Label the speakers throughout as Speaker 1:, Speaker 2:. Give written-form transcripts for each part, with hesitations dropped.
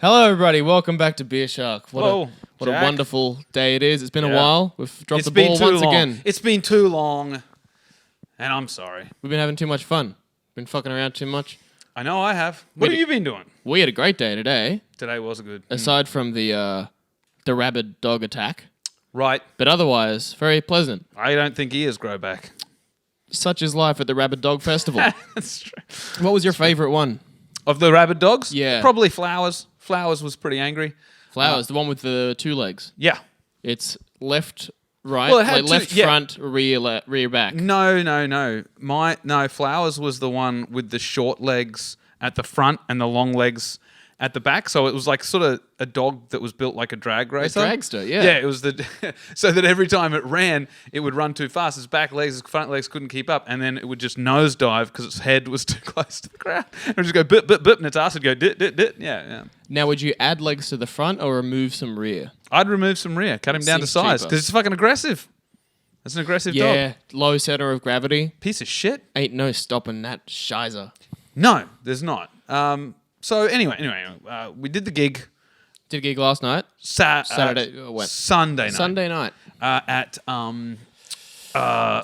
Speaker 1: Hello, everybody. Welcome back to Beer Shark. What a
Speaker 2: Jack.
Speaker 1: wonderful day it is. It's been a while. We've dropped the
Speaker 2: been
Speaker 1: ball
Speaker 2: too
Speaker 1: once
Speaker 2: long.
Speaker 1: again.
Speaker 2: It's been too long, and I'm sorry.
Speaker 1: We've been having too much fun. Been fucking around too much.
Speaker 2: I know I have. What have you been doing?
Speaker 1: We had a great day today,
Speaker 2: Today was good.
Speaker 1: aside from the rabid dog attack.
Speaker 2: Right.
Speaker 1: But otherwise, very pleasant.
Speaker 2: I don't think ears grow back.
Speaker 1: Such is life at the Rabid Dog Festival.
Speaker 2: That's true.
Speaker 1: What was your favourite one?
Speaker 2: Of the rabid dogs?
Speaker 1: Yeah.
Speaker 2: Probably Flowers. Flowers was pretty angry.
Speaker 1: Flowers, the one with the two legs.
Speaker 2: Yeah.
Speaker 1: It's left, right,
Speaker 2: Well, it had
Speaker 1: like left,
Speaker 2: two- yeah.
Speaker 1: front, rear, back.
Speaker 2: No. Flowers was the one with the short legs at the front and the long legs at the back. So it was like sort of a dog that was built like a drag racer.
Speaker 1: Dragster, yeah.
Speaker 2: Yeah, it was so that every time it ran, it would run too fast. Its back legs, its front legs couldn't keep up, and then it would just nosedive because its head was too close to the ground. And it would just go bip, bip, bip, and its ass would go dit, dit, dit. Yeah.
Speaker 1: Now, would you add legs to the front or remove some rear?
Speaker 2: I'd remove some rear, cut him down to
Speaker 1: Seems
Speaker 2: size
Speaker 1: cheaper.
Speaker 2: because it's fucking aggressive. It's an aggressive dog.
Speaker 1: Yeah, low center of gravity.
Speaker 2: Piece of shit.
Speaker 1: Ain't no stopping that shizer.
Speaker 2: No, there's not. So anyway, we did the gig.
Speaker 1: Did a gig last night. Saturday, when?
Speaker 2: Sunday night.
Speaker 1: Sunday night.
Speaker 2: At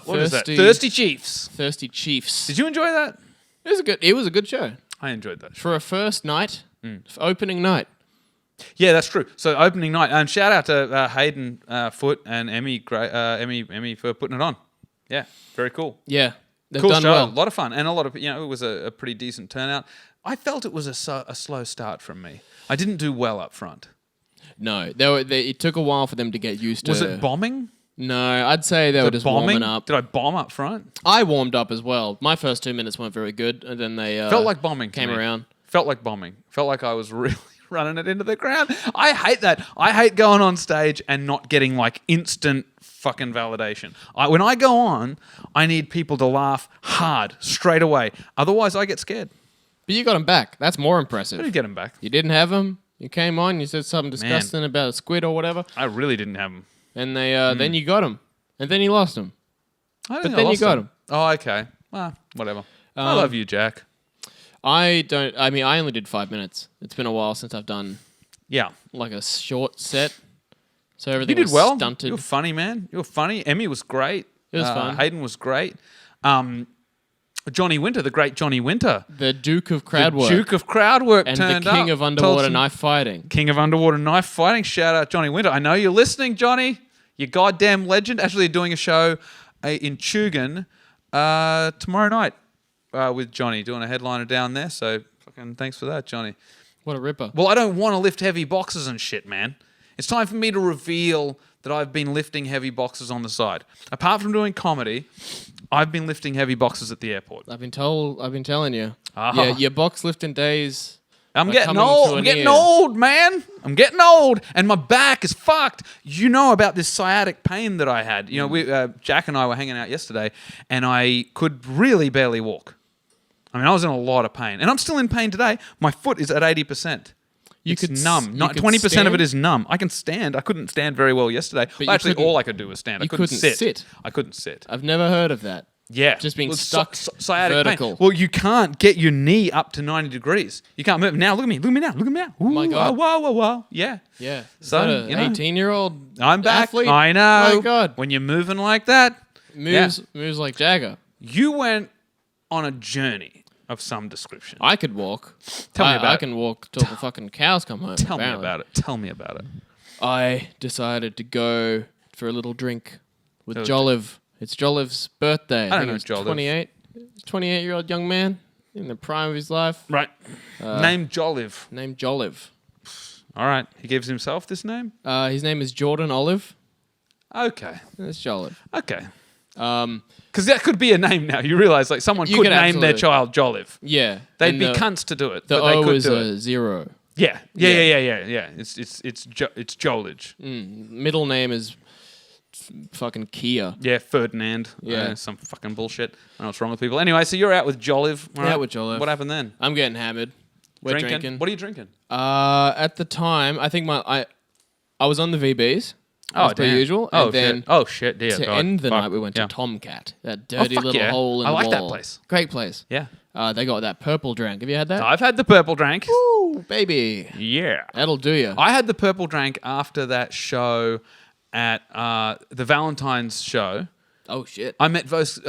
Speaker 2: what is that?
Speaker 1: Thirsty-
Speaker 2: Thirsty Chiefs.
Speaker 1: Thirsty Chiefs.
Speaker 2: Did you enjoy that?
Speaker 1: It was a good show
Speaker 2: I enjoyed that.
Speaker 1: for a first night, for opening night.
Speaker 2: Yeah, that's true. So opening night, and shout out to Hayden Foote and Emmy for putting it on. Yeah, very cool.
Speaker 1: Yeah, they've
Speaker 2: Cool
Speaker 1: done
Speaker 2: show,
Speaker 1: well.
Speaker 2: a lot of fun, and a lot of it was a pretty decent turnout. I felt it was a slow start from me. I didn't do well up front.
Speaker 1: No, it took a while for them to get used to.
Speaker 2: Was it bombing?
Speaker 1: No, I'd say they were just
Speaker 2: bombing?
Speaker 1: warming up.
Speaker 2: Did I bomb up front?
Speaker 1: I warmed up as well. My first 2 minutes weren't very good, and then they
Speaker 2: Felt like bombing. to
Speaker 1: came
Speaker 2: me.
Speaker 1: around.
Speaker 2: Felt like bombing. Felt like I was really running it into the ground. I hate that. I hate going on stage and not getting like instant fucking validation. When I go on, I need people to laugh hard straight away. Otherwise, I get scared.
Speaker 1: But you got them back. That's more
Speaker 2: I
Speaker 1: impressive.
Speaker 2: didn't get them back.
Speaker 1: You didn't have them. You came on. You said something disgusting about a squid or whatever,
Speaker 2: I really didn't have them.
Speaker 1: and they then you got them, and then you lost them.
Speaker 2: But
Speaker 1: then you got 'em.
Speaker 2: Oh, okay. Well, whatever. I love you, Jack.
Speaker 1: I only did 5 minutes. It's been a while since I've done
Speaker 2: Yeah.
Speaker 1: like a short set, so
Speaker 2: You
Speaker 1: everything
Speaker 2: did
Speaker 1: was
Speaker 2: well.
Speaker 1: stunted.
Speaker 2: You were funny, man. You were funny. Emmy was great.
Speaker 1: It was fun.
Speaker 2: Hayden was great. Johnny Winter, the great Johnny Winter.
Speaker 1: The Duke of Crowd Work
Speaker 2: Duke of Crowd Work
Speaker 1: and
Speaker 2: turned
Speaker 1: the
Speaker 2: up.
Speaker 1: King of
Speaker 2: Told
Speaker 1: Underwater
Speaker 2: some-
Speaker 1: Knife Fighting.
Speaker 2: King of Underwater Knife Fighting. Shout out Johnny Winter. I know you're listening, Johnny. You goddamn legend. Actually doing a show in Tugun tomorrow night with Johnny, doing a headliner down there. So fucking thanks for that, Johnny.
Speaker 1: What a ripper!
Speaker 2: Well, I don't want to lift heavy boxes and shit, man. It's time for me to reveal that I've been lifting heavy boxes on the side. Apart from doing comedy, I've been lifting heavy boxes at the airport.
Speaker 1: I've been telling you.
Speaker 2: Ah.
Speaker 1: Yeah, your box lifting days.
Speaker 2: I'm
Speaker 1: are
Speaker 2: getting
Speaker 1: coming to
Speaker 2: old.
Speaker 1: an
Speaker 2: I'm getting
Speaker 1: end.
Speaker 2: old, man. I'm getting old, and my back is fucked. You know about this sciatic pain that I had. You know, Jack and I were hanging out yesterday, and I could really barely walk. I mean, I was in a lot of pain, and I'm still in pain today. My foot is at 80%. It's numb. Not 20% of it is numb. I can stand. I couldn't stand very well yesterday.
Speaker 1: But
Speaker 2: Well,
Speaker 1: you
Speaker 2: actually,
Speaker 1: couldn't-
Speaker 2: all I could do was stand. I
Speaker 1: you
Speaker 2: couldn't
Speaker 1: couldn't
Speaker 2: sit.
Speaker 1: sit.
Speaker 2: I couldn't sit.
Speaker 1: I've never heard of that.
Speaker 2: Yeah.
Speaker 1: Just being
Speaker 2: Well,
Speaker 1: stuck
Speaker 2: sciatic
Speaker 1: vertical.
Speaker 2: pain. Well, you can't get your knee up to 90 degrees. You can't move. Now, look at me. Look at me now. Look at me now. Ooh,
Speaker 1: My God.
Speaker 2: Whoa. Yeah.
Speaker 1: Yeah.
Speaker 2: So,
Speaker 1: Is that
Speaker 2: you
Speaker 1: an
Speaker 2: know.
Speaker 1: 18-year-old
Speaker 2: I'm back.
Speaker 1: athlete?
Speaker 2: I know.
Speaker 1: My God.
Speaker 2: When you're moving like that,
Speaker 1: Moves like Jagger.
Speaker 2: you went on a journey of some description.
Speaker 1: I could walk.
Speaker 2: Tell me about
Speaker 1: I
Speaker 2: it.
Speaker 1: can walk till the fucking cows come home.
Speaker 2: Tell me
Speaker 1: apparently.
Speaker 2: about it. Tell me about it.
Speaker 1: I decided to go for a little drink with
Speaker 2: Oh,
Speaker 1: Joliv. It's Joliv's birthday.
Speaker 2: I don't
Speaker 1: think
Speaker 2: know
Speaker 1: he's
Speaker 2: Joliv.
Speaker 1: 28. 28-year-old young man in the prime of his life.
Speaker 2: Right. Name Joliv.
Speaker 1: Named Joliv.
Speaker 2: All right. He gives himself this name?
Speaker 1: His name is Jordan Olive.
Speaker 2: Okay.
Speaker 1: That's Joliv.
Speaker 2: Okay.
Speaker 1: Um,
Speaker 2: Because that could be a name now. You realise, like, someone
Speaker 1: You
Speaker 2: could
Speaker 1: could
Speaker 2: name their
Speaker 1: absolutely-
Speaker 2: child Joliv.
Speaker 1: yeah.
Speaker 2: They'd
Speaker 1: and
Speaker 2: be
Speaker 1: the,
Speaker 2: cunts to do it,
Speaker 1: The
Speaker 2: but they
Speaker 1: O
Speaker 2: could
Speaker 1: is
Speaker 2: do
Speaker 1: a
Speaker 2: it.
Speaker 1: 0.
Speaker 2: Yeah. It's Jolage.
Speaker 1: Middle name is fucking Kia.
Speaker 2: Yeah, Ferdinand.
Speaker 1: Yeah.
Speaker 2: Some fucking bullshit. I don't know what's wrong with people. Anyway, so you're out with Joliv. all
Speaker 1: Out
Speaker 2: right?
Speaker 1: with Joliv.
Speaker 2: What happened then?
Speaker 1: I'm getting hammered. We're drinking.
Speaker 2: What are you drinking?
Speaker 1: At the time, I think I was on the VBs. As per
Speaker 2: damn.
Speaker 1: usual.
Speaker 2: Oh,
Speaker 1: And then
Speaker 2: shit. Oh, shit. Dear
Speaker 1: to
Speaker 2: God.
Speaker 1: end the
Speaker 2: Fuck.
Speaker 1: night, we went
Speaker 2: Yeah.
Speaker 1: to Tomcat, that dirty
Speaker 2: fuck
Speaker 1: little
Speaker 2: yeah.
Speaker 1: hole in
Speaker 2: I
Speaker 1: the
Speaker 2: like that
Speaker 1: wall.
Speaker 2: place.
Speaker 1: Great place.
Speaker 2: Yeah.
Speaker 1: They got that purple drink. Have you had that?
Speaker 2: I've had the purple drank.
Speaker 1: Ooh, baby.
Speaker 2: Yeah.
Speaker 1: That'll do you.
Speaker 2: I had the purple drank after that show at the Valentine's show.
Speaker 1: Oh, shit.
Speaker 2: I met Sophie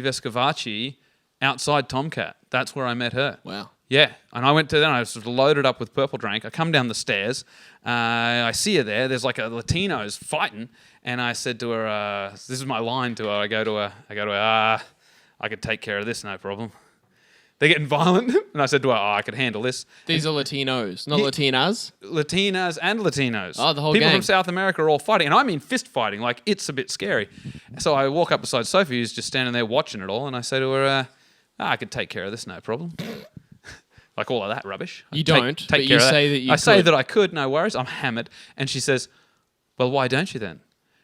Speaker 2: Vescovaci outside Tomcat. That's where I met her.
Speaker 1: Wow.
Speaker 2: Yeah, and I went to then I was sort of loaded up with purple drank. I come down the stairs. I see her there. There's like a Latinos fighting, and I said to her, "This is my line to her." I go to her. I could take care of this, no problem. They're getting violent, and I said to her, "I could handle this."
Speaker 1: These are Latinos, not Latinas.
Speaker 2: Latinas and Latinos.
Speaker 1: Oh, the whole
Speaker 2: People
Speaker 1: gang.
Speaker 2: from South America are all fighting, and I mean fist fighting. Like it's a bit scary. So I walk up beside Sophie, who's just standing there watching it all, and I say to her, "I could take care of this, no problem." Like all of that rubbish.
Speaker 1: You don't, but you
Speaker 2: care of
Speaker 1: say that you
Speaker 2: I say
Speaker 1: could.
Speaker 2: that I could, no worries. I'm hammered. And she says, "Well, why don't you then?"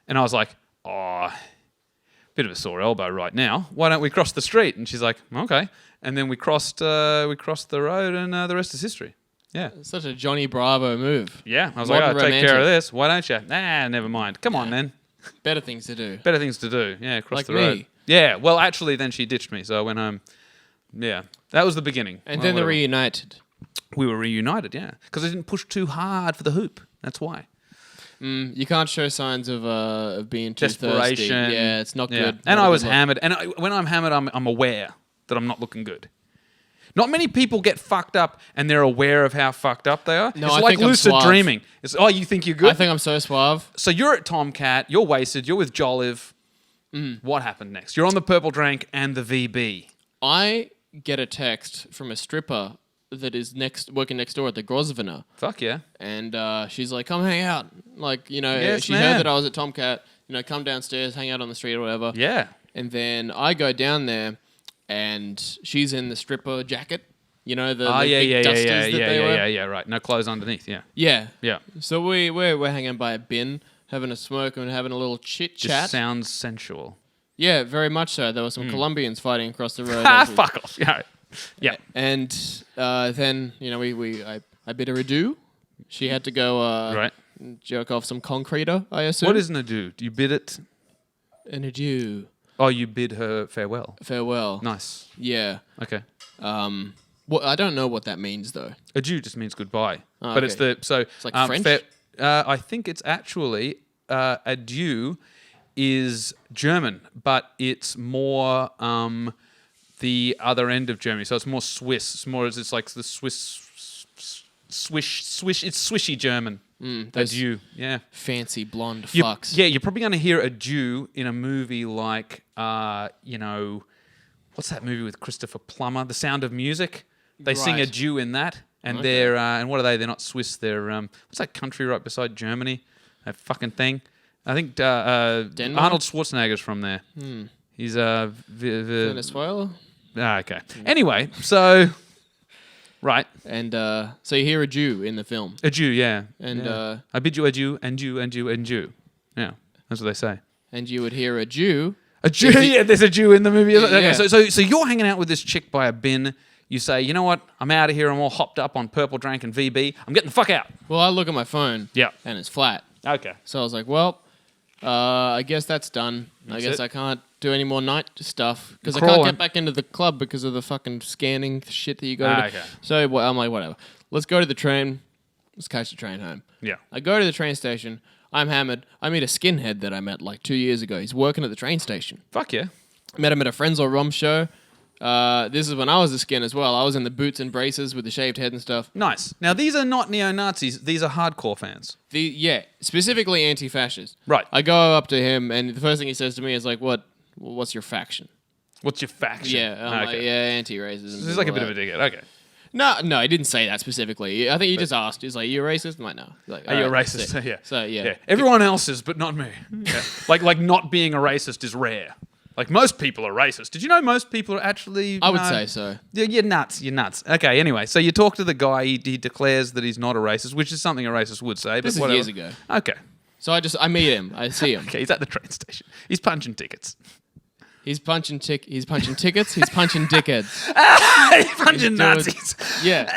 Speaker 2: And I was like, "Oh, bit of a sore elbow right now. Why don't we cross the street?" And she's like, "Okay." And then we crossed the road, and the rest is history. Yeah.
Speaker 1: Such a Johnny Bravo move.
Speaker 2: Yeah. I was
Speaker 1: Modern
Speaker 2: like, "Oh, take care of
Speaker 1: romantic.
Speaker 2: this. Why don't you?" Nah, never mind. Come on, then.
Speaker 1: Better things to do.
Speaker 2: Better things to do. Yeah, cross
Speaker 1: Like
Speaker 2: the road.
Speaker 1: me.
Speaker 2: Yeah. Well, actually, then she ditched me, so I went home. Yeah. That was the beginning.
Speaker 1: And
Speaker 2: Well,
Speaker 1: then they
Speaker 2: whatever.
Speaker 1: reunited.
Speaker 2: We were reunited, yeah. Because I didn't push too hard for the hoop. That's why.
Speaker 1: You can't show signs of being too thirsty.
Speaker 2: Desperation.
Speaker 1: Yeah, it's not
Speaker 2: Yeah.
Speaker 1: good.
Speaker 2: And
Speaker 1: Not a
Speaker 2: I
Speaker 1: good
Speaker 2: was
Speaker 1: look.
Speaker 2: hammered. And when I'm hammered, I'm aware that I'm not looking good. Not many people get fucked up and they're aware of how fucked up they are.
Speaker 1: No,
Speaker 2: it's
Speaker 1: I
Speaker 2: like
Speaker 1: think I'm
Speaker 2: lucid
Speaker 1: suave.
Speaker 2: dreaming. It's, oh, you think you're good?
Speaker 1: I think I'm so suave.
Speaker 2: So you're at Tomcat, you're wasted, you're with Jolive. What happened next? You're on the purple drank and the VB.
Speaker 1: I get a text from a stripper that is working next door at the Grosvenor.
Speaker 2: Fuck yeah.
Speaker 1: And she's like, "Come hang out." Like,
Speaker 2: Yes,
Speaker 1: she
Speaker 2: man.
Speaker 1: heard that I was at Tomcat. Come downstairs, hang out on the street or whatever.
Speaker 2: Yeah.
Speaker 1: And then I go down there, and she's in the stripper jacket. The
Speaker 2: Oh,
Speaker 1: big
Speaker 2: yeah,
Speaker 1: dusters that they wear.
Speaker 2: yeah, right. No clothes underneath, yeah.
Speaker 1: Yeah.
Speaker 2: Yeah.
Speaker 1: So we're hanging by a bin, having a smoke and having a little chit
Speaker 2: Just
Speaker 1: chat.
Speaker 2: sounds sensual.
Speaker 1: Yeah, very much so. There were some Colombians fighting across the road.
Speaker 2: Ah,
Speaker 1: as we-
Speaker 2: fuck off. Yeah. Yeah.
Speaker 1: And then I bid her adieu. She had to go
Speaker 2: Right.
Speaker 1: jerk off some concreter, I assume.
Speaker 2: What is an adieu? Do you bid it?
Speaker 1: an adieu?
Speaker 2: Oh, you bid her farewell.
Speaker 1: Farewell.
Speaker 2: Nice.
Speaker 1: Yeah.
Speaker 2: Okay.
Speaker 1: I don't know what that means though.
Speaker 2: Adieu just means goodbye.
Speaker 1: Oh,
Speaker 2: but it's
Speaker 1: okay.
Speaker 2: it's
Speaker 1: like French?
Speaker 2: I think it's actually adieu is German, but it's more the other end of Germany. So it's more Swiss. It's like the Swiss swish. It's swishy German.
Speaker 1: Those
Speaker 2: Adieu. Yeah.
Speaker 1: fancy blonde
Speaker 2: You-
Speaker 1: fucks.
Speaker 2: Yeah, you're probably going to hear adieu in a movie like, what's that movie with Christopher Plummer? The Sound of Music. They sing
Speaker 1: Right.
Speaker 2: adieu in that. And
Speaker 1: Okay.
Speaker 2: they're, and what are they? They're not Swiss. They're, what's that country right beside Germany? That fucking thing. I think
Speaker 1: Denmark?
Speaker 2: Arnold Schwarzenegger's from there. He's,
Speaker 1: Venezuela.
Speaker 2: okay. Anyway, so, right.
Speaker 1: And so you hear adieu in the film.
Speaker 2: Adieu, yeah.
Speaker 1: And,
Speaker 2: yeah. I bid you adieu, and you. Yeah, that's what they say.
Speaker 1: And you would hear adieu.
Speaker 2: A Jew, yeah, there's a Jew in the movie. Okay,
Speaker 1: Yeah.
Speaker 2: so you're hanging out with this chick by a bin. You say, "You know what? I'm out of here. I'm all hopped up on purple drank and VB. I'm getting the fuck out."
Speaker 1: Well, I look at my phone.
Speaker 2: Yeah.
Speaker 1: And it's flat.
Speaker 2: Okay.
Speaker 1: So I was like, well, I guess that's done. I
Speaker 2: That's
Speaker 1: guess
Speaker 2: it.
Speaker 1: I can't do any more night stuff because I
Speaker 2: Crawling.
Speaker 1: can't get back into the club because of the fucking scanning shit that you got to do.
Speaker 2: Okay.
Speaker 1: So I'm like, whatever. Let's go to the train. Let's catch the train home.
Speaker 2: Yeah.
Speaker 1: I go to the train station. I'm hammered. I meet a skinhead that I met like 2 years ago. He's working at the train station.
Speaker 2: Fuck yeah.
Speaker 1: Met him at a Friends or Rom show. This is when I was a skin as well. I was in the boots and braces with the shaved head and stuff.
Speaker 2: Nice. Now these are not neo-Nazis. These are hardcore fans.
Speaker 1: Specifically anti-fascist.
Speaker 2: Right.
Speaker 1: I go up to him, and the first thing he says to me is like, "What's your faction?"
Speaker 2: What's your faction?
Speaker 1: Yeah, I'm like, anti-racism.
Speaker 2: This is like a bit of a dickhead. Okay.
Speaker 1: No, he didn't say that specifically. I think he just asked. He's like, "You a racist?" I'm like, "No." He's like,
Speaker 2: Are you a
Speaker 1: "Alright,
Speaker 2: racist?
Speaker 1: sick."
Speaker 2: Yeah.
Speaker 1: So yeah.
Speaker 2: Yeah. Everyone else is, but not me. Yeah. Like not being a racist is rare. Like most people are racist. Did you know most people are actually?
Speaker 1: I would say so.
Speaker 2: Yeah, you're nuts. You're nuts. Okay. Anyway, so you talk to the guy. He declares that he's not a racist, which is something a racist would say.
Speaker 1: This
Speaker 2: but
Speaker 1: is
Speaker 2: whatever.
Speaker 1: years ago.
Speaker 2: Okay.
Speaker 1: So I meet him. I see him.
Speaker 2: Okay. He's at the train station. He's punching tickets.
Speaker 1: He's punching tickets. He's punching dickheads.
Speaker 2: He's punching
Speaker 1: doing-
Speaker 2: Nazis.
Speaker 1: Yeah.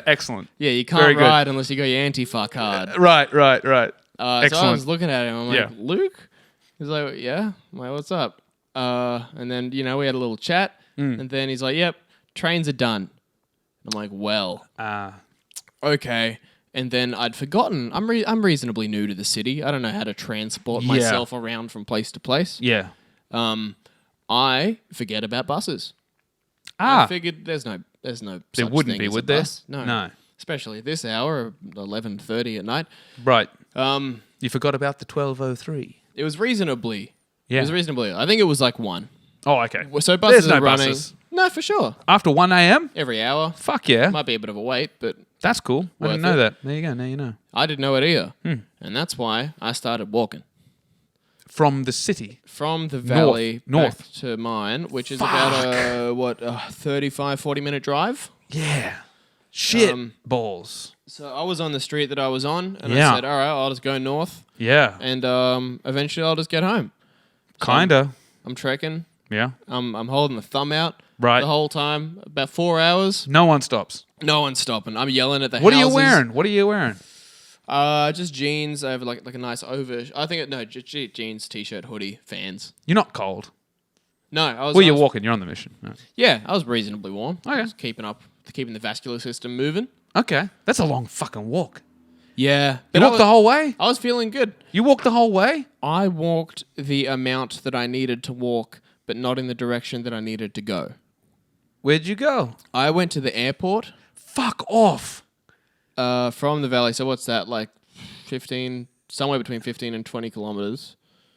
Speaker 2: Excellent.
Speaker 1: Yeah. You
Speaker 2: Very
Speaker 1: can't
Speaker 2: good.
Speaker 1: ride unless you got your anti-fa card.
Speaker 2: Right.
Speaker 1: So I
Speaker 2: Excellent.
Speaker 1: was looking at him. I'm like,
Speaker 2: Yeah.
Speaker 1: Luke? He's like, yeah. I'm like, what's up? And then, we had a little chat. And then he's like, yep, trains are done. I'm like, well, okay. And then I'd forgotten. I'm reasonably new to the city. I don't know how to transport myself around from place to place.
Speaker 2: Yeah.
Speaker 1: I forget about buses. I figured there's no
Speaker 2: There
Speaker 1: such
Speaker 2: wouldn't
Speaker 1: thing
Speaker 2: be,
Speaker 1: as
Speaker 2: would
Speaker 1: a
Speaker 2: there?
Speaker 1: bus. No. Especially at this hour, 11:30 at night.
Speaker 2: Right. You forgot about the 12:03.
Speaker 1: It was reasonably.
Speaker 2: Yeah.
Speaker 1: It was reasonably. I think it was like 1.
Speaker 2: Oh, okay.
Speaker 1: So buses
Speaker 2: There's no
Speaker 1: are running.
Speaker 2: buses.
Speaker 1: No, for sure.
Speaker 2: After 1 a.m.?
Speaker 1: Every hour.
Speaker 2: Fuck yeah.
Speaker 1: Might be a bit of a wait, but
Speaker 2: That's cool. I didn't
Speaker 1: Worth
Speaker 2: know
Speaker 1: it.
Speaker 2: that. There you go. Now you know.
Speaker 1: I didn't know it either. And that's why I started walking.
Speaker 2: From the city.
Speaker 1: From the valley
Speaker 2: North.
Speaker 1: back to mine, which is about a 35, 40-minute drive.
Speaker 2: Yeah. Shit. Balls.
Speaker 1: So I was on the street that I was on, and
Speaker 2: Yeah.
Speaker 1: I said, all right, I'll just go north,
Speaker 2: Yeah.
Speaker 1: and eventually I'll just get home.
Speaker 2: Kinda.
Speaker 1: I'm trekking.
Speaker 2: Yeah.
Speaker 1: I'm holding the thumb out
Speaker 2: Right.
Speaker 1: the whole time, about 4 hours.
Speaker 2: No one stops.
Speaker 1: No one's stopping. I'm yelling at the
Speaker 2: What are
Speaker 1: houses.
Speaker 2: you wearing? What are you wearing?
Speaker 1: Just jeans over like a nice over. I think just jeans, t-shirt, hoodie, fans.
Speaker 2: You're not cold.
Speaker 1: No, I was.
Speaker 2: Well, you're walking. You're on the mission. No.
Speaker 1: Yeah, I was reasonably warm.
Speaker 2: Okay.
Speaker 1: Just keeping the vascular system moving.
Speaker 2: Okay. That's a long fucking walk.
Speaker 1: Yeah,
Speaker 2: You walked the whole way?
Speaker 1: I was feeling good.
Speaker 2: You walked the whole way?
Speaker 1: I walked the amount that I needed to walk, but not in the direction that I needed to go.
Speaker 2: Where'd you go?
Speaker 1: I went to the airport.
Speaker 2: Fuck off.
Speaker 1: From the valley. So what's that, like 15, somewhere between 15 and 20 kilometers.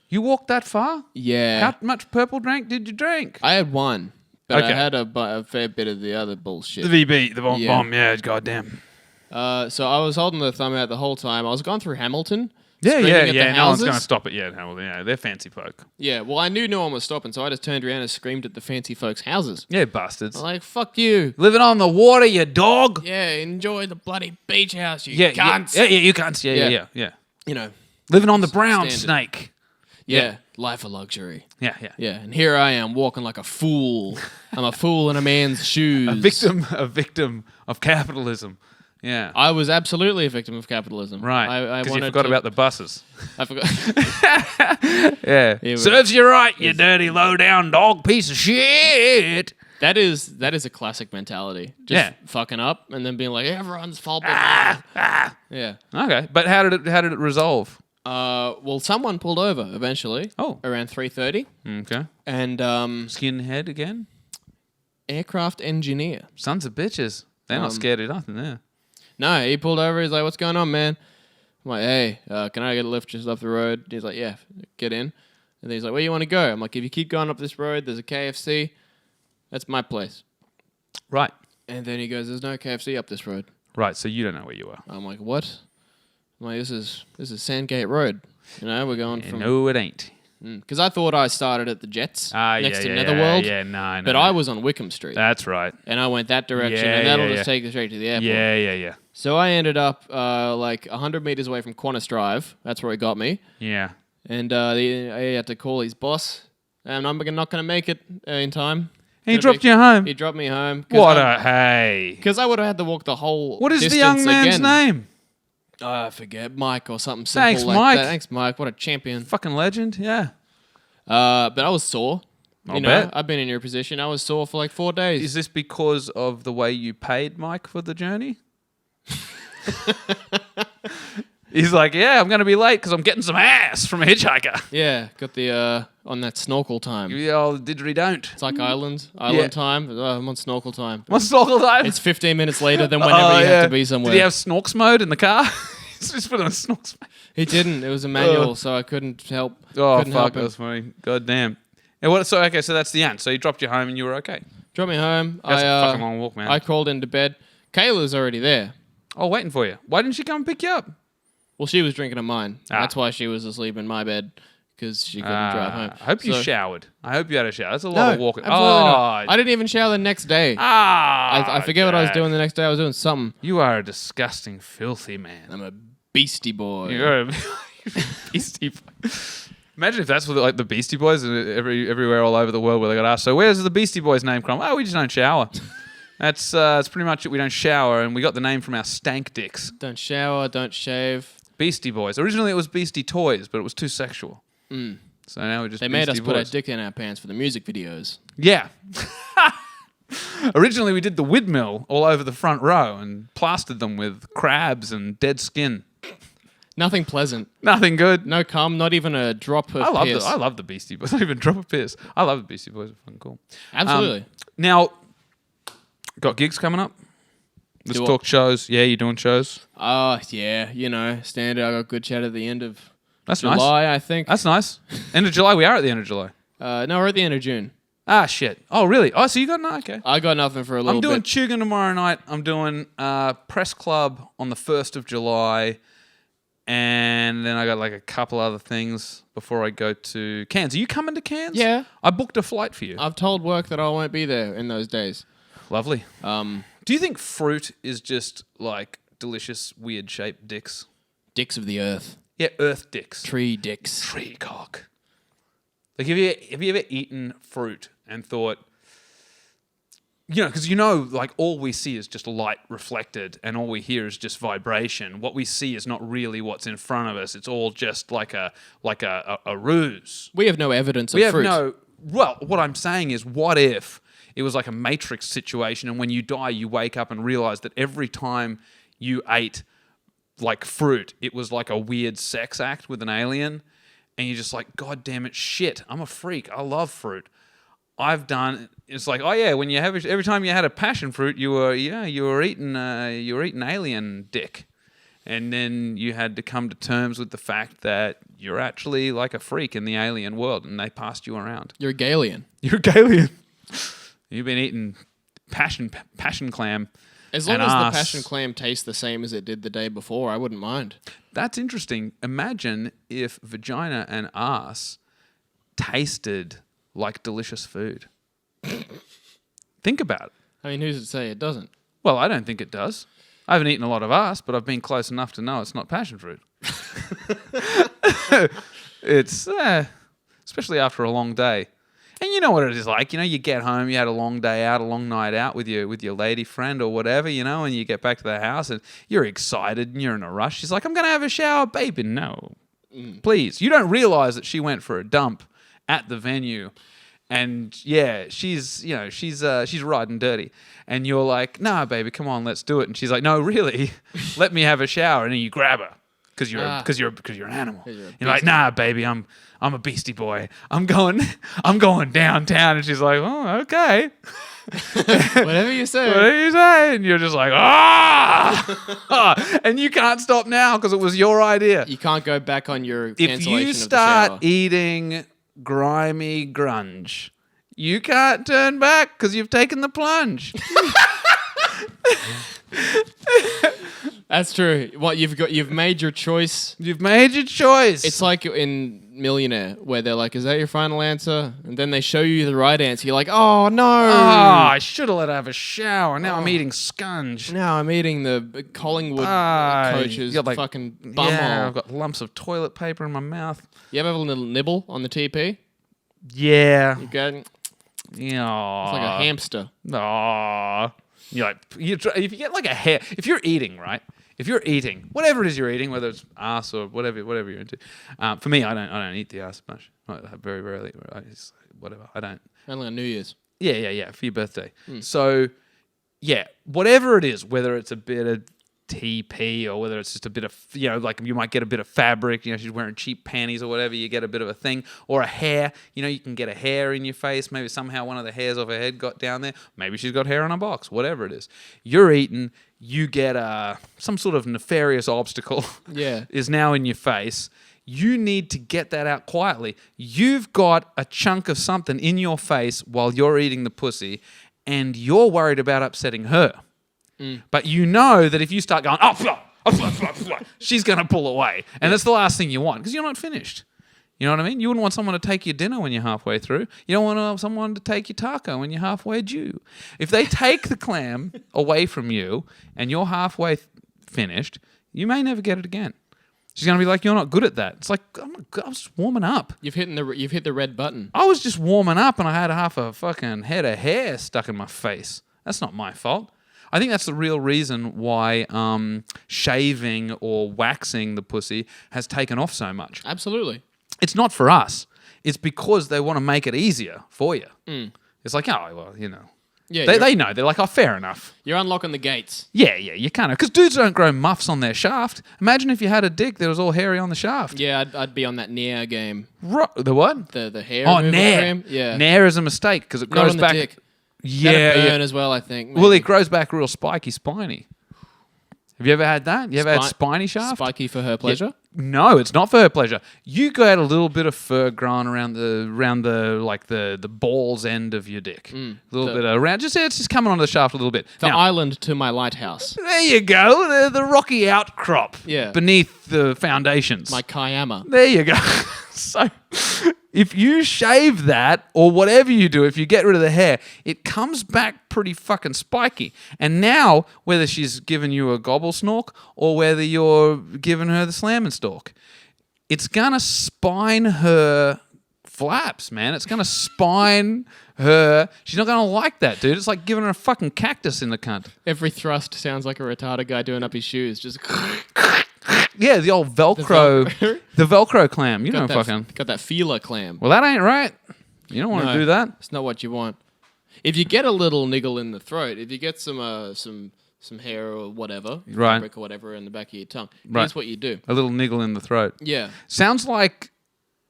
Speaker 2: You walked that far?
Speaker 1: Yeah.
Speaker 2: How much purple drink did you drink?
Speaker 1: I had one, but
Speaker 2: Okay.
Speaker 1: I had a fair bit of the other bullshit.
Speaker 2: The VB, the bomb,
Speaker 1: Yeah.
Speaker 2: yeah, goddamn.
Speaker 1: So I was holding the thumb out the whole time. I was going through Hamilton.
Speaker 2: Yeah,
Speaker 1: screaming at the
Speaker 2: no one's
Speaker 1: houses.
Speaker 2: going to stop it yet, Hamilton. Yeah, they're fancy folk.
Speaker 1: Yeah, well, I knew no one was stopping, so I just turned around and screamed at the fancy folks' houses.
Speaker 2: Yeah, bastards.
Speaker 1: I'm like, fuck you.
Speaker 2: Living on the water, you dog.
Speaker 1: Yeah, enjoy the bloody beach house, you
Speaker 2: Yeah,
Speaker 1: cunts.
Speaker 2: yeah, you cunts. Yeah.
Speaker 1: You know,
Speaker 2: Living on the brown
Speaker 1: Standard.
Speaker 2: snake.
Speaker 1: yeah, life of luxury.
Speaker 2: Yeah.
Speaker 1: Yeah, and here I am walking like a fool. I'm a fool in a man's shoes.
Speaker 2: A victim of capitalism. Yeah.
Speaker 1: I was absolutely a victim of capitalism.
Speaker 2: Right.
Speaker 1: I
Speaker 2: Because you
Speaker 1: wanted
Speaker 2: forgot
Speaker 1: to-
Speaker 2: about the buses.
Speaker 1: I forgot.
Speaker 2: Yeah.
Speaker 1: Yeah,
Speaker 2: Serves you right, you dirty, low-down dog piece of shit.
Speaker 1: That is a classic mentality. Just
Speaker 2: Yeah.
Speaker 1: fucking up and then being like, everyone's fault. Yeah.
Speaker 2: Okay. But how did it resolve?
Speaker 1: Well, someone pulled over eventually.
Speaker 2: Oh.
Speaker 1: Around 3:30,
Speaker 2: Okay.
Speaker 1: and
Speaker 2: Skinhead again?
Speaker 1: aircraft engineer.
Speaker 2: Sons of bitches. They're not scared of nothing there.
Speaker 1: No, he pulled over. He's like, "What's going on, man?" I'm like, "Hey, can I get a lift just up the road?" He's like, "Yeah, get in." And then he's like, "Where you want to go?" I'm like, "If you keep going up this road, there's a KFC. That's my place."
Speaker 2: Right.
Speaker 1: And then he goes, "There's no KFC up this road."
Speaker 2: Right, so you don't know where you are.
Speaker 1: I'm like, "What?" I'm like, "This is Sandgate Road. You know, we're going from."
Speaker 2: No, it ain't.
Speaker 1: Because I thought I started at the Jets next to
Speaker 2: yeah,
Speaker 1: Netherworld.
Speaker 2: Yeah, no.
Speaker 1: But I was on Wickham Street.
Speaker 2: That's right.
Speaker 1: And I went that direction,
Speaker 2: Yeah,
Speaker 1: and that'll
Speaker 2: yeah,
Speaker 1: just take us straight to the airport.
Speaker 2: Yeah.
Speaker 1: So I ended up like 100 meters away from Qantas Drive. That's where he got me.
Speaker 2: Yeah.
Speaker 1: And I had to call his boss. And I'm not going to make it in time.
Speaker 2: He dropped you home.
Speaker 1: He dropped me home.
Speaker 2: What a hey.
Speaker 1: Because I would have had to walk the whole
Speaker 2: What is the
Speaker 1: distance
Speaker 2: young man's
Speaker 1: again.
Speaker 2: name?
Speaker 1: I forget. Mike or something simple
Speaker 2: Thanks,
Speaker 1: like
Speaker 2: Mike.
Speaker 1: that. Thanks, Mike. What a champion.
Speaker 2: Fucking legend, yeah.
Speaker 1: But I was sore.
Speaker 2: I'll
Speaker 1: You know,
Speaker 2: bet.
Speaker 1: I've been in your position. I was sore for like 4 days.
Speaker 2: Is this because of the way you paid Mike for the journey? He's like, yeah, I'm going to be late because I'm getting some ass from a hitchhiker.
Speaker 1: Yeah, got the on that snorkel time.
Speaker 2: You old didgeridoo.
Speaker 1: It's like island
Speaker 2: Yeah.
Speaker 1: time. I'm on snorkel time.
Speaker 2: What's snorkel time?
Speaker 1: It's 15 minutes later than whenever you have to be somewhere.
Speaker 2: Did he have snorks mode in the car? Just put on snorks mode.
Speaker 1: He didn't. It was a manual, so I couldn't help.
Speaker 2: Oh,
Speaker 1: couldn't
Speaker 2: fuck,
Speaker 1: help
Speaker 2: that
Speaker 1: him.
Speaker 2: was funny. God damn. Yeah, so that's the end. So he dropped you home and you were okay.
Speaker 1: Drop me home.
Speaker 2: That's a fucking long walk, man.
Speaker 1: I crawled into bed. Kayla's already there.
Speaker 2: Oh, waiting for you. Why didn't she come and pick you up?
Speaker 1: Well, she was drinking at mine.
Speaker 2: Ah.
Speaker 1: That's why she was asleep in my bed, because she couldn't drive home.
Speaker 2: I hope you
Speaker 1: So-
Speaker 2: showered. I hope you had a shower. That's a
Speaker 1: No,
Speaker 2: lot of walking.
Speaker 1: absolutely not. I didn't even shower the next day. I forget what I was
Speaker 2: Jack.
Speaker 1: doing the next day. I was doing something.
Speaker 2: You are a disgusting, filthy man.
Speaker 1: I'm a Beastie Boy.
Speaker 2: You're a Beastie Boy. Imagine if that's what like the Beastie Boys and everywhere all over the world where they got asked, so where's the Beastie Boys name from? Oh, we just don't shower. That's pretty much it. We don't shower, and we got the name from our stank dicks.
Speaker 1: Don't shower, don't shave.
Speaker 2: Beastie Boys. Originally it was Beastie Toys, but it was too sexual. So now we're just
Speaker 1: They made us
Speaker 2: Beastie
Speaker 1: put our
Speaker 2: Boys.
Speaker 1: dick in our pants for the music videos.
Speaker 2: Yeah. Originally, we did the windmill all over the front row and plastered them with crabs and dead skin.
Speaker 1: Nothing pleasant.
Speaker 2: Nothing good.
Speaker 1: No cum, not even a drop of piss.
Speaker 2: I love the Beastie Boys. Not even drop a piss. I love the Beastie Boys. They're fucking cool.
Speaker 1: Absolutely.
Speaker 2: Now, got gigs coming up? Let's
Speaker 1: Do
Speaker 2: talk shows. Yeah, you're doing shows?
Speaker 1: Yeah, you know, standard. I got good chat at the end of
Speaker 2: That's
Speaker 1: July,
Speaker 2: nice.
Speaker 1: I think.
Speaker 2: That's nice. End of July. We are at the end of July.
Speaker 1: No, we're at the end of June.
Speaker 2: Ah, shit. Oh, really? Oh, so you got no? Okay.
Speaker 1: I got nothing for a little
Speaker 2: I'm doing
Speaker 1: bit.
Speaker 2: Tugan tomorrow night. I'm doing Press Club on the 1st of July. And then I got like a couple other things before I go to Cairns. Are you coming to Cairns?
Speaker 1: Yeah.
Speaker 2: I booked a flight for you.
Speaker 1: I've told work that I won't be there in those days.
Speaker 2: Lovely. Do you think fruit is just like delicious, weird shaped dicks?
Speaker 1: Dicks of the earth.
Speaker 2: Yeah, earth dicks.
Speaker 1: Tree dicks.
Speaker 2: Tree cock. Like, have you ever eaten fruit and thought, because like all we see is just light reflected and all we hear is just vibration. What we see is not really what's in front of us. It's all just like a ruse.
Speaker 1: We have no evidence of
Speaker 2: We have
Speaker 1: fruit.
Speaker 2: well, what I'm saying is, what if it was like a Matrix situation and when you die, you wake up and realize that every time you ate like fruit, it was like a weird sex act with an alien and you're just like, God damn it, shit, I'm a freak. I love fruit. It's like, oh yeah, when you have every time you had a passion fruit, you were eating alien dick. And then you had to come to terms with the fact that you're actually like a freak in the alien world and they passed you around.
Speaker 1: You're a Galian.
Speaker 2: You're a Galian. You've been eating passion clam.
Speaker 1: As long
Speaker 2: and
Speaker 1: as
Speaker 2: ass.
Speaker 1: the passion clam tastes the same as it did the day before, I wouldn't mind.
Speaker 2: That's interesting. Imagine if vagina and ass tasted like delicious food. Think about it.
Speaker 1: I mean, who's to say it doesn't?
Speaker 2: Well, I don't think it does. I haven't eaten a lot of ass, but I've been close enough to know it's not passion fruit. It's, especially after a long day. And you know what it is like. You get home, you had a long day out, a long night out with your lady friend or whatever, and you get back to the house and you're excited and you're in a rush. She's like, I'm going to have a shower. Baby, no. Please. You don't realize that she went for a dump at the venue. And yeah, she's riding dirty. And you're like, nah, baby, come on, let's do it. And she's like, no, really, let me have a shower. And then you grab her because you're an animal. You're like, nah, baby, I'm a Beastie Boy. I'm going downtown. And she's like, oh, okay.
Speaker 1: Whatever you say.
Speaker 2: Whatever you say. And you're just like, ah! And you can't stop now because it was your idea.
Speaker 1: You can't go back on your
Speaker 2: If
Speaker 1: cancellation
Speaker 2: you
Speaker 1: of the
Speaker 2: start
Speaker 1: shower.
Speaker 2: eating grimy grunge, you can't turn back because you've taken the plunge.
Speaker 1: That's true. What you've made your choice.
Speaker 2: You've made your choice.
Speaker 1: It's like in Millionaire where they're like, "Is that your final answer?" And then they show you the right answer. You're like, "Oh no!
Speaker 2: I should have let her have a shower. Now I'm eating scunge.
Speaker 1: Now I'm eating the Collingwood coach's
Speaker 2: you got,
Speaker 1: fucking bumhole."
Speaker 2: Yeah, I've got lumps of toilet paper in my mouth.
Speaker 1: You ever have a little nibble on the TP?
Speaker 2: Yeah.
Speaker 1: You go, it's
Speaker 2: Yeah.
Speaker 1: like a hamster.
Speaker 2: Aww. You're like, if you get like a hair, if you're eating, right? If you're eating, whatever it is you're eating, whether it's ass or whatever you're into. For me, I don't eat the ass much. Very rarely. Whatever. I don't.
Speaker 1: Only on New Year's.
Speaker 2: Yeah. For your birthday. So, yeah, whatever it is, whether it's a bit of TP or whether it's just a bit of, like you might get a bit of fabric, she's wearing cheap panties or whatever, you get a bit of a thing, or a hair, you can get a hair in your face, maybe somehow one of the hairs off her head got down there, maybe she's got hair on her box, whatever it is. You're eating, you get some sort of nefarious obstacle is now in your face. You need to get that out quietly. You've got a chunk of something in your face while you're eating the pussy and you're worried about upsetting her. But you know that if you start going, she's going to pull away. And that's the last thing you want because you're not finished. You know what I mean? You wouldn't want someone to take your dinner when you're halfway through. You don't want someone to take your taco when you're halfway due. If they take the clam away from you and you're halfway finished, you may never get it again. She's going to be like, you're not good at that. It's like, I was just warming up.
Speaker 1: You've hit the red button.
Speaker 2: I was just warming up and I had half a fucking head of hair stuck in my face. That's not my fault. I think that's the real reason why shaving or waxing the pussy has taken off so much.
Speaker 1: Absolutely.
Speaker 2: It's not for us. it's because they want to make it easier for you. It's like, oh, well,
Speaker 1: Yeah,
Speaker 2: they know. They're like, oh, fair enough.
Speaker 1: you're unlocking the gates.
Speaker 2: Yeah, you kind of. Because dudes don't grow muffs on their shaft. Imagine if you had a dick that was all hairy on the shaft.
Speaker 1: Yeah, I'd be on that Nair game.
Speaker 2: The what?
Speaker 1: The hair.
Speaker 2: Oh,
Speaker 1: removal
Speaker 2: Nair.
Speaker 1: cream. Yeah.
Speaker 2: Nair is a mistake because it
Speaker 1: Not
Speaker 2: grows
Speaker 1: on the
Speaker 2: back.
Speaker 1: dick.
Speaker 2: Yeah.
Speaker 1: That'd burn as well, I think.
Speaker 2: Well,
Speaker 1: maybe.
Speaker 2: it grows back real spiky, spiny. Have you ever had that? You ever had spiny shaft?
Speaker 1: Spiky for her pleasure?
Speaker 2: No, it's not for her pleasure. You got a little bit of fur growing around the balls end of your dick. A little bit around. It's just coming onto the shaft a little bit.
Speaker 1: The
Speaker 2: Now,
Speaker 1: island to my lighthouse.
Speaker 2: there you go. The rocky outcrop
Speaker 1: Yeah.
Speaker 2: beneath the foundations.
Speaker 1: My Kayama.
Speaker 2: There you go. So if you shave that or whatever you do, if you get rid of the hair, it comes back pretty fucking spiky. And now, whether she's giving you a gobble snork or whether you're giving her the slam and stalk, it's going to spine her flaps, man. It's going to spine her. She's not going to like that, dude. It's like giving her a fucking cactus in the cunt.
Speaker 1: Every thrust sounds like a retarded guy doing up his shoes. Just
Speaker 2: Yeah, the old Velcro. The Velcro clam. You know, fucking.
Speaker 1: got that feeler clam.
Speaker 2: Well, that ain't right. You don't want to do that.
Speaker 1: It's not what you want. If you get a little niggle in the throat, if you get some hair or whatever,
Speaker 2: Right.
Speaker 1: fabric or whatever in the back of your tongue,
Speaker 2: Right.
Speaker 1: here's what you do.
Speaker 2: A little niggle in the throat.
Speaker 1: Yeah.
Speaker 2: Sounds like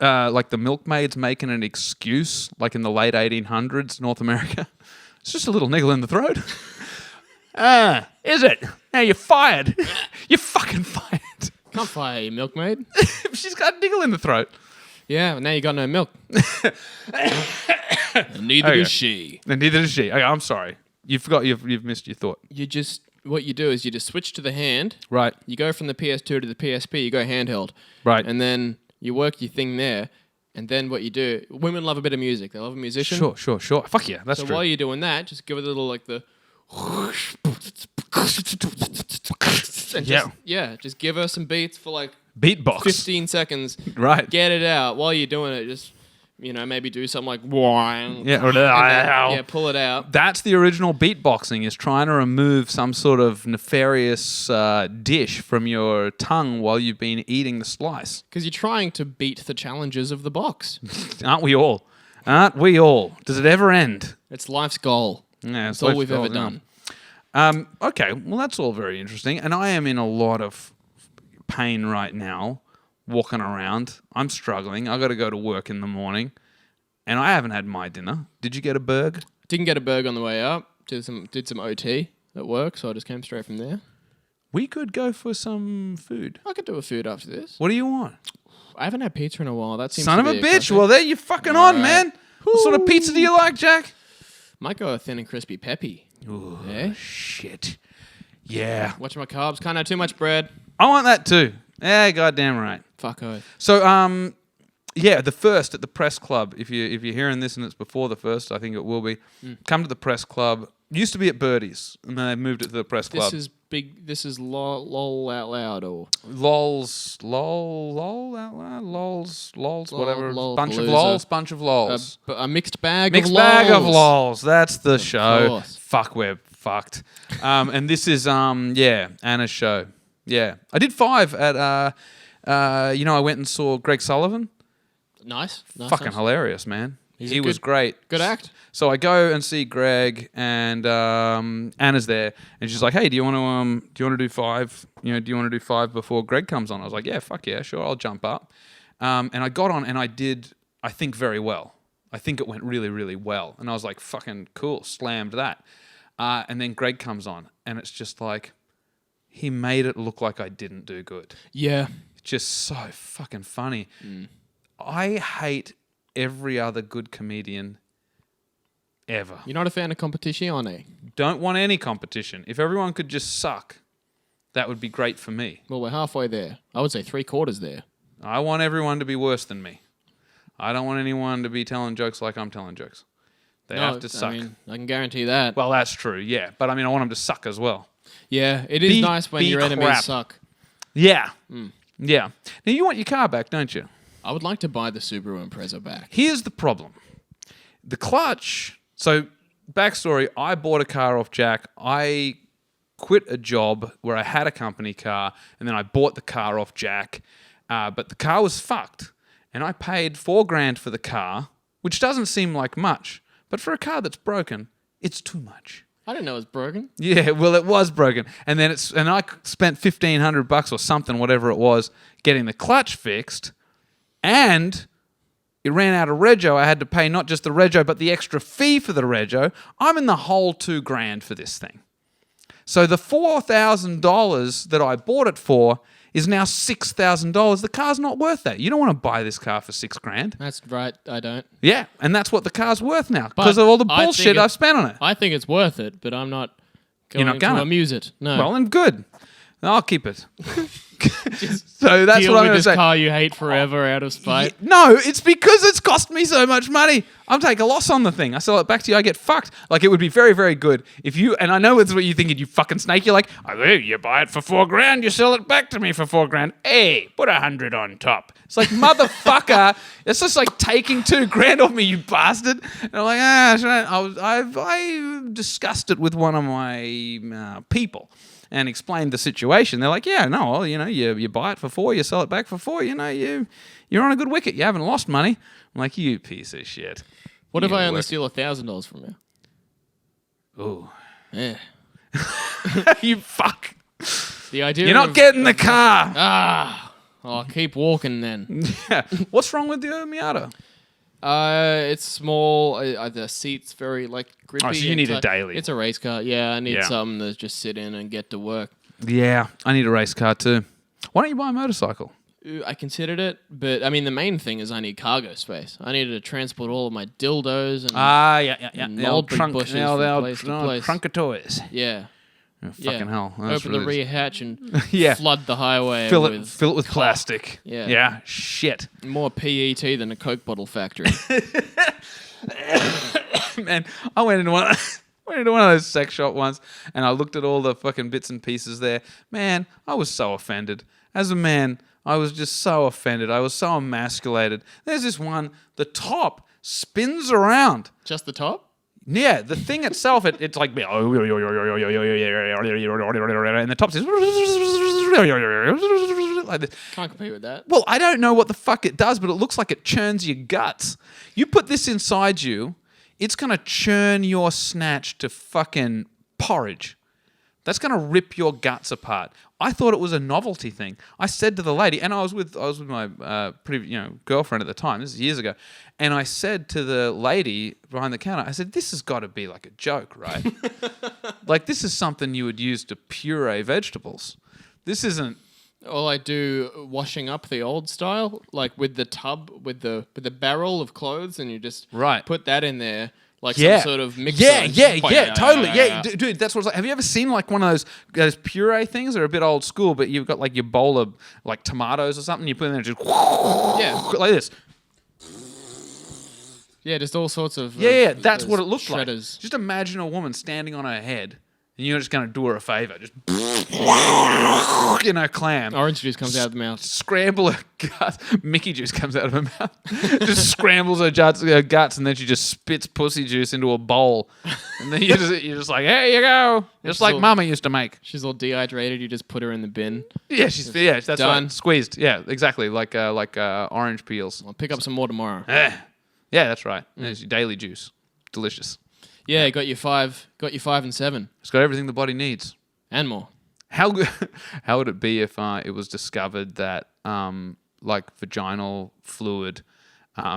Speaker 2: the milkmaids making an excuse, like in the late 1800s, North America. It's just a little niggle in the throat. Is it? Now you're fired. You're fucking fired.
Speaker 1: Can't fire you, milkmaid.
Speaker 2: She's got a niggle in the throat.
Speaker 1: Yeah, now you got no milk. And neither does she.
Speaker 2: And neither does she. Okay, I'm sorry. You forgot. You've missed your thought.
Speaker 1: What you do is you just switch to the hand.
Speaker 2: Right.
Speaker 1: You go from the PS2 to the PSP. You go handheld.
Speaker 2: Right.
Speaker 1: And then you work your thing there. And then what you do, women love a bit of music. They love a musician.
Speaker 2: Sure. Fuck yeah, that's
Speaker 1: So
Speaker 2: true.
Speaker 1: while you're doing that, just give it a little like the. And just give her some beats for like
Speaker 2: Beatbox.
Speaker 1: 15 seconds.
Speaker 2: Right.
Speaker 1: Get it out. While you're doing it, just, maybe do something like.
Speaker 2: Yeah.
Speaker 1: Pull it out.
Speaker 2: That's the original beatboxing, is trying to remove some sort of nefarious dish from your tongue while you've been eating the slice.
Speaker 1: Because you're trying to beat the challenges of the box.
Speaker 2: Aren't we all? Aren't we all? Does it ever end?
Speaker 1: It's life's goal.
Speaker 2: Yeah,
Speaker 1: It's all we've ever done.
Speaker 2: Okay, well, that's all very interesting. And I am in a lot of pain right now, walking around. I'm struggling. I got to go to work in the morning, and I haven't had my dinner. Did you get a burg?
Speaker 1: Didn't get a burger on the way up. Did some OT at work, so I just came straight from there.
Speaker 2: We could go for some food.
Speaker 1: I could do a food after this.
Speaker 2: What do you want?
Speaker 1: I haven't had pizza in a while. That seems
Speaker 2: Son
Speaker 1: to
Speaker 2: of a
Speaker 1: be
Speaker 2: bitch.
Speaker 1: classic.
Speaker 2: Well, there you fucking
Speaker 1: All
Speaker 2: on,
Speaker 1: right.
Speaker 2: man. What sort of pizza do you like, Jack?
Speaker 1: Might go a thin and crispy peppy.
Speaker 2: Ooh,
Speaker 1: Yeah.
Speaker 2: shit. Yeah.
Speaker 1: Watch my carbs. Can't have too much bread.
Speaker 2: I want that too. Yeah, goddamn right.
Speaker 1: Fuck oath.
Speaker 2: So, yeah, the first at the press club. If you're hearing this and it's before the first, I think it will be. Come to the press club. Used to be at Birdie's, and then they moved it to the press club.
Speaker 1: This is big. This is lol out loud or
Speaker 2: lol out loud, lols, whatever.
Speaker 1: lol
Speaker 2: bunch of
Speaker 1: palooza.
Speaker 2: lols.
Speaker 1: a mixed bag.
Speaker 2: Mixed
Speaker 1: of
Speaker 2: bag of
Speaker 1: lols.
Speaker 2: lols. That's the show.
Speaker 1: course.
Speaker 2: Fuck, we're fucked. And this is Anna's show. Yeah, I did 5 at I went and saw Greg Sullivan.
Speaker 1: Nice.
Speaker 2: Fucking hilarious, man. He
Speaker 1: a
Speaker 2: was great.
Speaker 1: Good act.
Speaker 2: So I go and see Greg, and Anna's there, and she's like, "Hey, do you want to do 5? Do you want to do 5 before Greg comes on?" I was like, "Yeah, fuck yeah, sure, I'll jump up." And I got on, and I did, I think, very well. I think it went really, really well, and I was like, "Fucking cool," slammed that. And then Greg comes on, and it's just like, he made it look like I didn't do good.
Speaker 1: Yeah.
Speaker 2: Just so fucking funny. I hate every other good comedian ever.
Speaker 1: You're not a fan of competition, eh?
Speaker 2: Don't want any competition. If everyone could just suck, that would be great for me.
Speaker 1: Well, we're halfway there. I would say 3/4 there.
Speaker 2: I want everyone to be worse than me. I don't want anyone to be telling jokes like I'm telling jokes. They have to suck.
Speaker 1: I can guarantee that.
Speaker 2: Well, that's true, yeah. But I want them to suck as well.
Speaker 1: Yeah, it is
Speaker 2: Be-
Speaker 1: nice when
Speaker 2: be
Speaker 1: your enemies
Speaker 2: crap.
Speaker 1: suck.
Speaker 2: Yeah. Yeah. Now, you want your car back, don't you?
Speaker 1: I would like to buy the Subaru Impreza back.
Speaker 2: Here's the problem. The clutch... So, backstory, I bought a car off Jack. I quit a job where I had a company car, and then I bought the car off Jack. But the car was fucked. and I paid $4,000 for the car, which doesn't seem like much, but for a car that's broken, it's too much.
Speaker 1: I didn't know it was broken.
Speaker 2: Yeah, well, it was broken, and I spent $1,500 or something, whatever it was, getting the clutch fixed, and it ran out of rego. I had to pay not just the rego, but the extra fee for the rego. I'm in the whole $2,000 for this thing. So the $4,000 that I bought it for is now $6,000. The car's not worth that. You don't want to buy this car for $6,000.
Speaker 1: That's right. I don't.
Speaker 2: Yeah, and that's what the car's worth now because of all the bullshit I've spent on it.
Speaker 1: I think it's worth it, but I'm not going to amuse it. No.
Speaker 2: Well, then good. I'll keep it. So that's what I'm going to say.
Speaker 1: This car you hate forever out of spite.
Speaker 2: No, it's because it's cost me so much money. I'm taking a loss on the thing. I sell it back to you. I get fucked. Like, it would be very, very good if you, and I know it's what you're thinking, you fucking snake. You're like, oh, you buy it for $4,000, you sell it back to me for $4,000. Hey, put 100 on top. It's like, motherfucker, it's just like taking $2,000 off me, you bastard. And I'm like, I discussed it with one of my people and explained the situation. They're like, yeah, no, well, you buy it for $4,000, you sell it back for $4,000, you're on a good wicket. You haven't lost money. I'm like, you piece of shit.
Speaker 1: What if I only steal $1,000 from you?
Speaker 2: Ooh.
Speaker 1: Yeah.
Speaker 2: You fuck.
Speaker 1: The idea
Speaker 2: You're not getting the car.
Speaker 1: I'll keep walking then.
Speaker 2: Yeah. What's wrong with the Miata?
Speaker 1: It's small. The seat's very grippy.
Speaker 2: Oh, so you need a daily.
Speaker 1: It's a race car. Yeah, I need something to just sit in and get to work.
Speaker 2: Yeah, I need a race car too. Why don't you buy a motorcycle?
Speaker 1: I considered it, but I mean the main thing is I need cargo space. I needed to transport all of my dildos and
Speaker 2: and
Speaker 1: the old trunk bushes from place to place.
Speaker 2: Trunk of toys.
Speaker 1: Yeah.
Speaker 2: Oh, fucking hell. That's
Speaker 1: Open the rear hatch and
Speaker 2: Yeah.
Speaker 1: flood the highway.
Speaker 2: Fill it with plastic.
Speaker 1: Yeah.
Speaker 2: Yeah. Shit.
Speaker 1: More PET than a Coke bottle factory.
Speaker 2: Man, I went into one of those sex shop once and I looked at all the fucking bits and pieces there. Man, I was so offended. As a man, I was just so offended. I was so emasculated. There's this one, the top spins around.
Speaker 1: Just the top?
Speaker 2: Yeah, the thing itself, it's like, and the top says like this.
Speaker 1: Can't compete with that.
Speaker 2: Well, I don't know what the fuck it does, but it looks like it churns your guts. You put this inside you, it's going to churn your snatch to fucking porridge. That's going to rip your guts apart. I thought it was a novelty thing. I said to the lady, and I was with my girlfriend at the time. This is years ago, and I said to the lady behind the counter, I said, "This has got to be like a joke, right? Like this is something you would use to puree vegetables. This isn't."
Speaker 1: All I do washing up the old style, like with the tub, with the barrel of clothes, and you just put that in there. Like some sort of mixer.
Speaker 2: Yeah, totally. Yeah, dude, that's what it's like. Have you ever seen like one of those puree things? They're a bit old school, but you've got like your bowl of like tomatoes or something. You put in there and just like this.
Speaker 1: Yeah, just all sorts of
Speaker 2: that's what it looks like.
Speaker 1: Shredders.
Speaker 2: Just imagine a woman standing on her head, and you're just going to do her a favor, just clam.
Speaker 1: Orange juice comes out of the mouth.
Speaker 2: Scramble her guts. Mickey juice comes out of her mouth. Just scrambles her guts, and then she just spits pussy juice into a bowl. And then you're just like, here you go. Just like Mama used to make.
Speaker 1: She's all dehydrated. You just put her in the bin.
Speaker 2: Yeah, that's
Speaker 1: done.
Speaker 2: Right. Squeezed. Yeah, exactly. Like orange peels.
Speaker 1: I'll pick up some more tomorrow.
Speaker 2: Yeah, that's right. There's your daily juice. Delicious.
Speaker 1: Yeah, got your 5 and 7.
Speaker 2: It's got everything the body needs.
Speaker 1: And more.
Speaker 2: How would it be if it was discovered that like vaginal fluid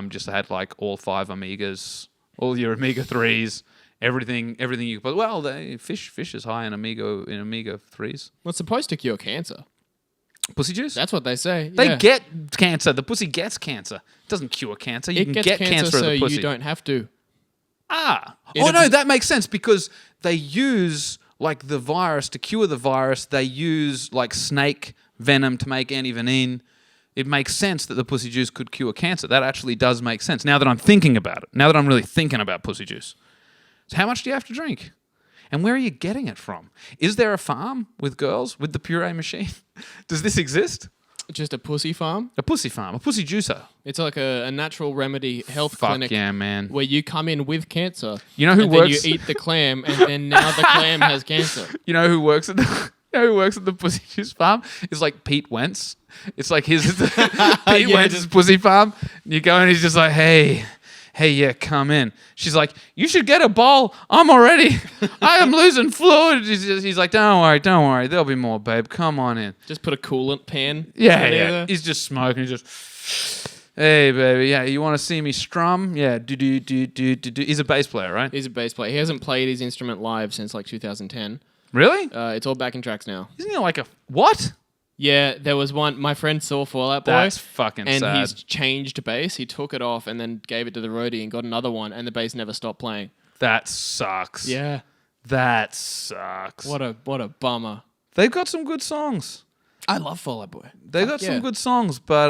Speaker 2: just had like all 5 omegas, all your omega-3s, everything you could. Well, fish is high in omega 3s.
Speaker 1: Well, it's supposed to cure cancer.
Speaker 2: Pussy juice?
Speaker 1: That's what they say.
Speaker 2: They get cancer. The pussy gets cancer. It doesn't cure cancer. You can get cancer of the pussy.
Speaker 1: So you don't have to.
Speaker 2: That makes sense because they use like the virus to cure the virus. They use like snake venom to make antivenin. It makes sense that the pussy juice could cure cancer. That actually does make sense. Now that I'm thinking about it, now that I'm really thinking about pussy juice. So how much do you have to drink? And where are you getting it from? Is there a farm with girls with the puree machine? Does this exist?
Speaker 1: Just a pussy farm?
Speaker 2: A pussy farm, a pussy juicer.
Speaker 1: It's like a natural remedy health clinic.
Speaker 2: Yeah, man.
Speaker 1: Where you come in with cancer.
Speaker 2: You know who works?
Speaker 1: Then you eat the clam, and then now the clam has cancer.
Speaker 2: You know who works at the pussy juice farm? It's like Pete Wentz. It's like his Pete Wentz's pussy farm. You go and he's just like, hey, yeah, come in. She's like, you should get a bowl. I am losing fluid. He's like, don't worry. There'll be more, babe. Come on in.
Speaker 1: Just put a coolant pan.
Speaker 2: Yeah. He's just smoking. He's just, hey, baby. Yeah, you want to see me strum? Yeah. Do. He's a bass player, right?
Speaker 1: He's a bass player. He hasn't played his instrument live since like 2010.
Speaker 2: Really?
Speaker 1: It's all backing tracks now.
Speaker 2: Isn't he like a what?
Speaker 1: Yeah, there was one. My friend saw Fall Out Boy.
Speaker 2: That's fucking
Speaker 1: and
Speaker 2: sad.
Speaker 1: he's changed bass. He took it off and then gave it to the roadie and got another one, and the bass never stopped playing.
Speaker 2: That sucks.
Speaker 1: Yeah.
Speaker 2: That sucks.
Speaker 1: What a bummer.
Speaker 2: They've got some good songs.
Speaker 1: I love Fall Out Boy.
Speaker 2: They've got some good songs, but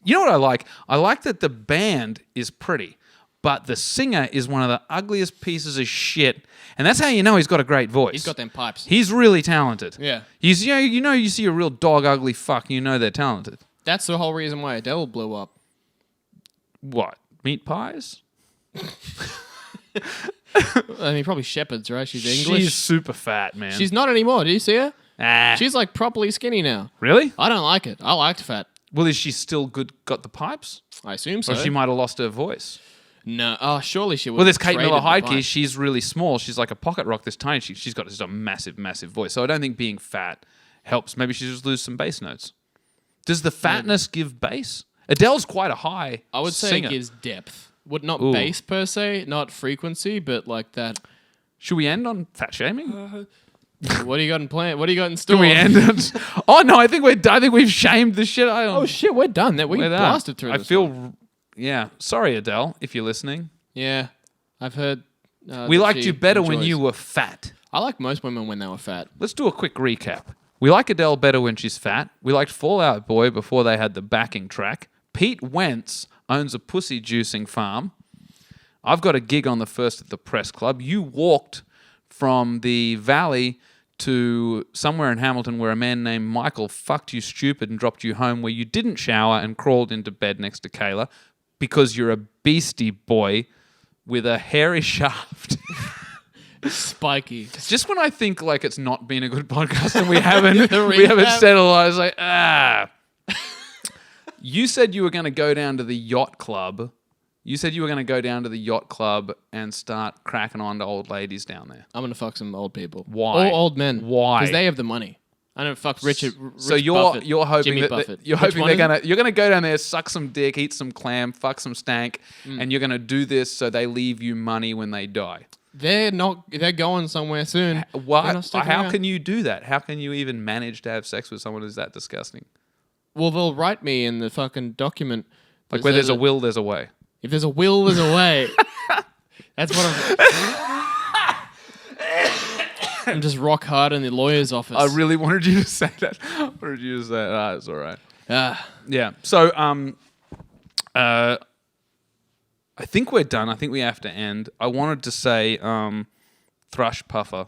Speaker 2: you know what I like? I like that the band is pretty, but the singer is one of the ugliest pieces of shit. And that's how you know he's got a great voice.
Speaker 1: He's got them pipes.
Speaker 2: He's really talented.
Speaker 1: Yeah.
Speaker 2: He's you see a real dog ugly fuck, you know they're talented.
Speaker 1: That's the whole reason why Adele blew up.
Speaker 2: What? Meat pies?
Speaker 1: I mean, probably shepherds, right? She's English.
Speaker 2: She's super fat, man.
Speaker 1: She's not anymore. Do you see her?
Speaker 2: Ah.
Speaker 1: She's like properly skinny now.
Speaker 2: Really?
Speaker 1: I don't like it. I liked fat.
Speaker 2: Well, is she still got the pipes?
Speaker 1: I assume so.
Speaker 2: Or she might have lost her voice.
Speaker 1: No. Oh, surely she would.
Speaker 2: Well, there's Kate Miller-Heidke. She's really small. She's like a pocket rock this tiny. She's got just a massive, massive voice. So I don't think being fat helps. Maybe she just lose some bass notes. Does the fatness give bass? Adele's quite a high
Speaker 1: I would say
Speaker 2: singer.
Speaker 1: it gives depth. Not
Speaker 2: Ooh.
Speaker 1: bass per se, not frequency, but like that.
Speaker 2: Should we end on fat shaming?
Speaker 1: What do you got in plan? What do you got in store?
Speaker 2: Do we end on... Oh, no, I think we've shamed the shit out of
Speaker 1: Oh, shit, we're done. We blasted through this.
Speaker 2: I feel... Yeah. Sorry, Adele, if you're listening.
Speaker 1: Yeah. I've heard...
Speaker 2: we liked you better when you were fat.
Speaker 1: I like most women when they were fat.
Speaker 2: Let's do a quick recap. We like Adele better when she's fat. We liked Fall Out Boy before they had the backing track. Pete Wentz owns a pussy juicing farm. I've got a gig on the 1st at the Press Club. You walked from the Valley to somewhere in Hamilton where a man named Michael fucked you stupid and dropped you home where you didn't shower and crawled into bed next to Kayla because you're a Beastie Boy with a hairy shaft.
Speaker 1: Spiky.
Speaker 2: Just when I think like it's not been a good podcast and we haven't said a lot, I was like, You said you were going to go down to the yacht club. You said you were going to go down to the yacht club and start cracking on to old ladies down there.
Speaker 1: I'm going to fuck some old people.
Speaker 2: Why?
Speaker 1: Or old men.
Speaker 2: Why?
Speaker 1: Because they have the money. I don't fuck Richard.
Speaker 2: So you're hoping
Speaker 1: Jimmy
Speaker 2: that
Speaker 1: Buffett.
Speaker 2: you're hoping you're gonna go down there, suck some dick, eat some clam, fuck some stank, and you're gonna do this so they leave you money when they die.
Speaker 1: They're going somewhere soon.
Speaker 2: Why? How can you do that? How can you even manage to have sex with someone who's that disgusting?
Speaker 1: Well, they'll write me in the fucking document.
Speaker 2: Like where there's a will, there's a way.
Speaker 1: If there's a will, there's a way. That's what I'm just rock hard in the lawyer's office.
Speaker 2: I really wanted you to say that. It's all right. Yeah. So, I think we're done. I think we have to end. I wanted to say thrush puffer.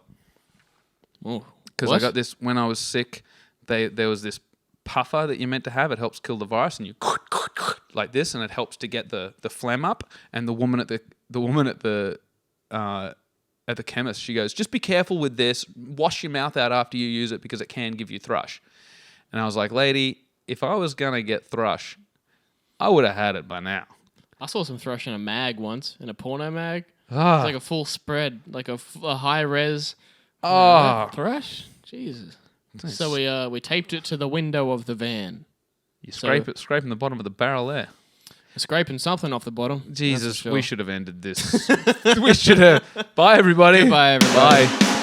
Speaker 2: Because I got this when I was sick. There was this puffer that you're meant to have. It helps kill the virus, and you like this, and it helps to get the phlegm up. And the woman at the chemist, she goes, just be careful with this. Wash your mouth out after you use it because it can give you thrush. And I was like, lady, if I was going to get thrush, I would have had it by now.
Speaker 1: I saw some thrush in a mag once, in a porno mag. It was like a full spread, like a high res thrush. Jesus. Nice. So we taped it to the window of the van.
Speaker 2: You're scraping the bottom of the barrel there.
Speaker 1: Scraping something off the bottom.
Speaker 2: Jesus, sure. We should have ended this. We should have. Bye, everybody.
Speaker 1: Goodbye, everybody.
Speaker 2: Bye.